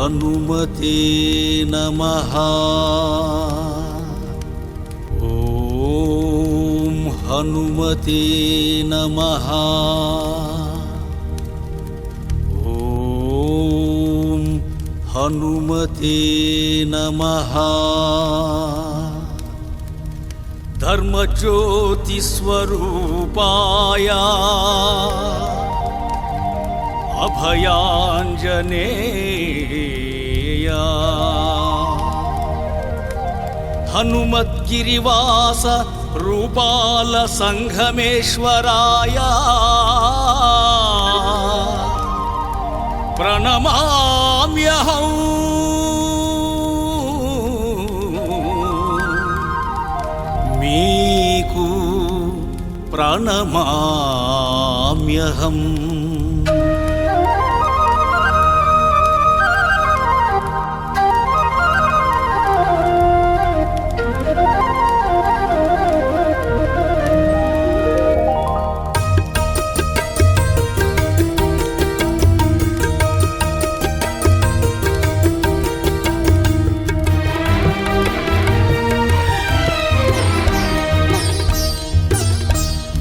హనుమతే నమః. ఓం హనుమతే నమః. ఓం హనుమతే నమః. ధర్మజ్యోతిస్వరూపాయ అభయాంజనేయ హనుమద్గిరివాస రూపాల సంఘమేశ్వరాయ ప్రణమామ్యహం. మీకు ప్రణమామ్యహం.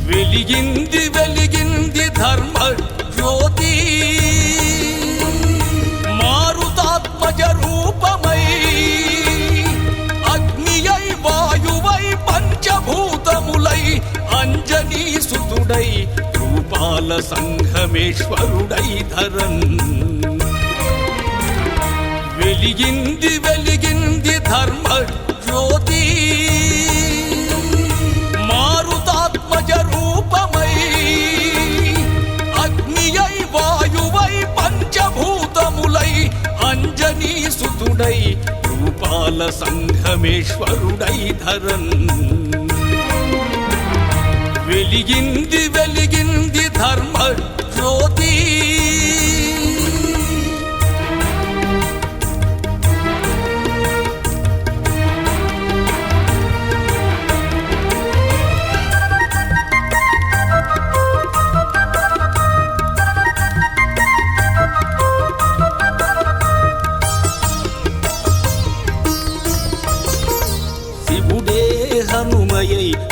వెలిగింది వెలిగింది ధర్మ జ్యోతి మారుతాత్మజ రూపమై అగ్నియై వాయువై పంచభూతములై అంజనీ సుతుడై రూపాల సంఘమేశ్వరుడై ధరన్. వెలిగింది వెలిగింది ధర్మ జ్యోతి మారుతాత్మజ రూపమై అగ్నియై వాయువై పంచభూతములై అంజనీ సుతుడై రూపాల సంఘమేశ్వరుడై ధరన్. వెలిగింది వెలిగింది ధర్మ జ్యోతి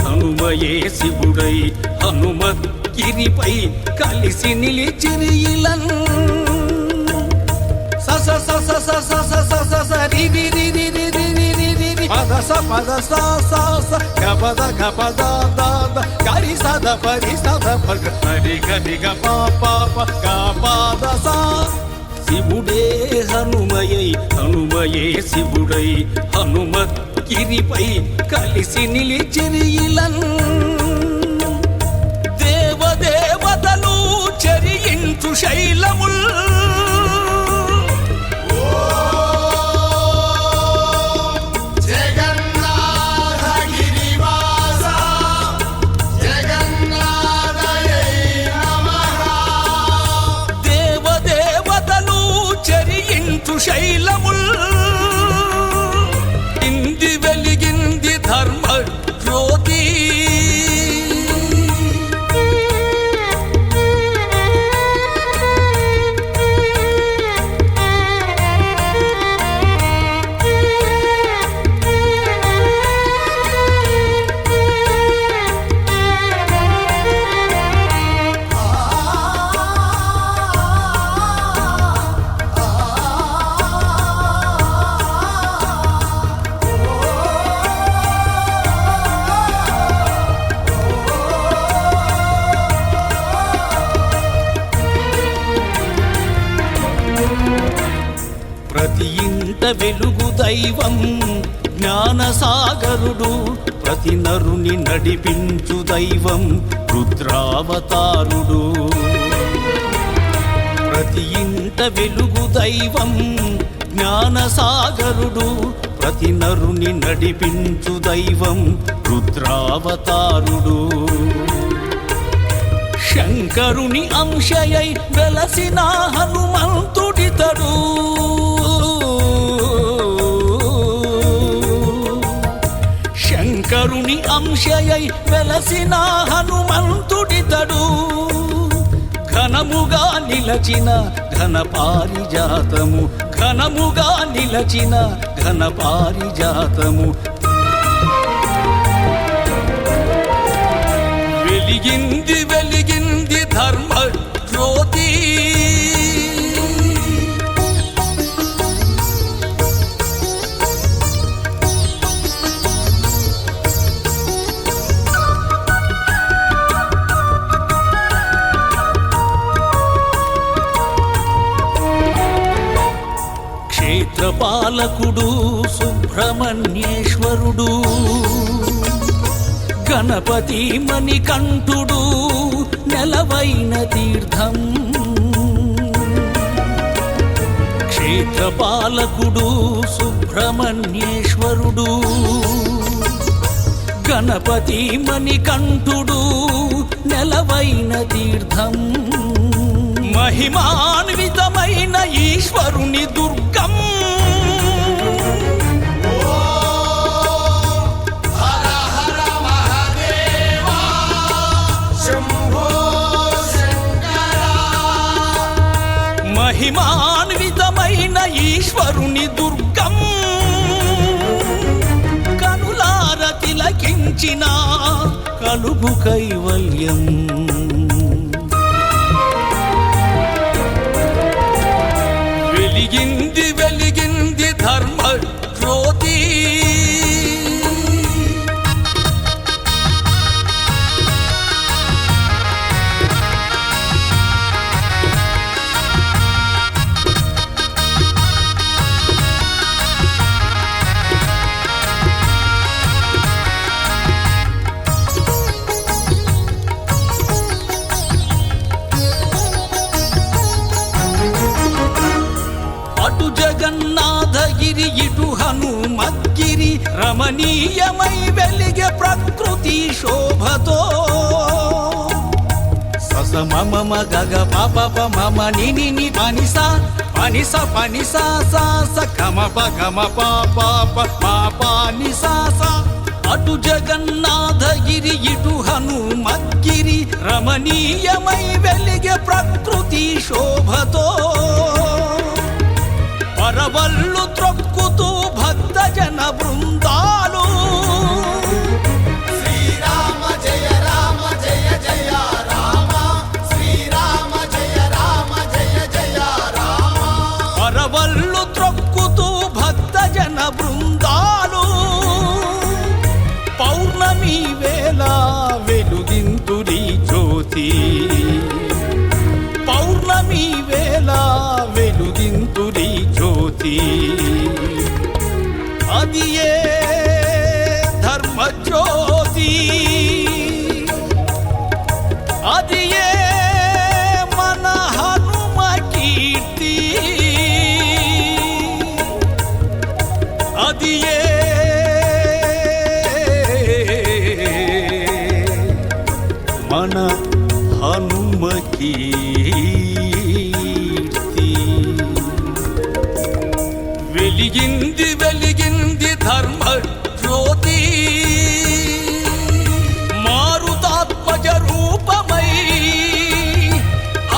హనుమయే శివుడై హనుమద్గిరిపై కలిసి నిలిచిరియిలన్. సస సస సస సస సస రి రి రి రి రి రి రి రి రి రి పద స పద స స స గపద గపద ద ద గరి సద పరి సద పగ హరి గరి గ ప ప ప గ పద స. శివుడే హనుమయే శివుడై హనుమద్గిరిపై కలిసి నిలిచిరియిలన్. దేవదేవతలు చెరియించు శైలముల్ శైలముల్ ఇంది వెలిగింది ధర్మ జ్యోతి. ప్రతి ఇంట వెలుగు దైవం జ్ఞానసాగరుడు ప్రతి నరుని నడిపించు దైవం రుద్రావతారుడు. ప్రతి ఇంట వెలుగు దైవం జ్ఞానసాగరుడు ప్రతి నరుని నడిపించు దైవం రుద్రావతారుడు. శంకరుని అంశయై వెలసిన హనుమంతుడితడు. శంకరుని అంశయై వెలసిన హనుమంతుడితడు. ఘనముగా నిలచిన ఘన పారిజాతము ఘనముగా నిలచిన ఘన పారిజాతము వెలిగింది వెలిగింది ధర్మ జ్యోతి క్షేత్రపాలకుడు సుబ్రహ్మణ్యేశ్వరుడు గణపతి మణికంఠుడు నెలవైన తీర్థం క్షేత్రపాలకుడు సుబ్రహ్మణ్యేశ్వరుడు గణపతి మణికంఠుడు నెలవైన తీర్థం మహిమాన్వితమైన ఈశ్వరుని దుర్గం మహిమాన్వితమైన ఈశ్వరుని దుర్గం కనులార తిలకించిన కలుగు కైవల్యం వెలిగింది వెలిగింది ధర్మ జ్యోతి అటు జగన్నాథగిరి ఇటు హనుమద్గిరి రమణీయమై వెలిగే ప్రకృతి శోభతో సస మమ గగ పప మమ నిని పనిస పనిస పనిస స గమ గమ పాప పాని స అటు జగన్నాథగిరి ఇటు హనుమద్గిరి రమణీయమై వెలిగే ప్రకృతి శోభతో పరవళ్ళు త్రొక్కుతూ భక్త జన బృందాలు శ్రీరామ జయ రామ జయ జయ రామ శ్రీరామ జయ రామ జయ జయ రామ పరవళ్ళు త్రొక్కుతూ భక్త జన బృందాలు పౌర్ణమి వేళ వెలుగింతురి జ్యోతి పౌర్ణమి వేళ వెలుగింతురి జ్యోతి అది ఏ ధర్మ జ్యోతి అది ఏ మన హనుమ కీర్తి అది ఏ మన హనుమ కీర్తి వెలిగింది వెలిగింది ధర్మ జ్యోతి మారుతాత్మజ రూపమై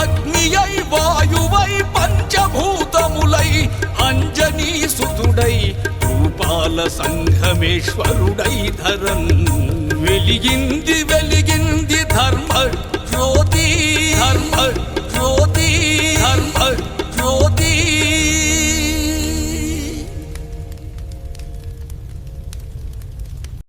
అగ్నియై వాయువై పంచభూతములై అంజనీ సుతుడై రూపాల సంఘమేశ్వరుడై ధరన్ వెలిగింది వెలిగింది ధర్మ జ్యోతి ధర్మ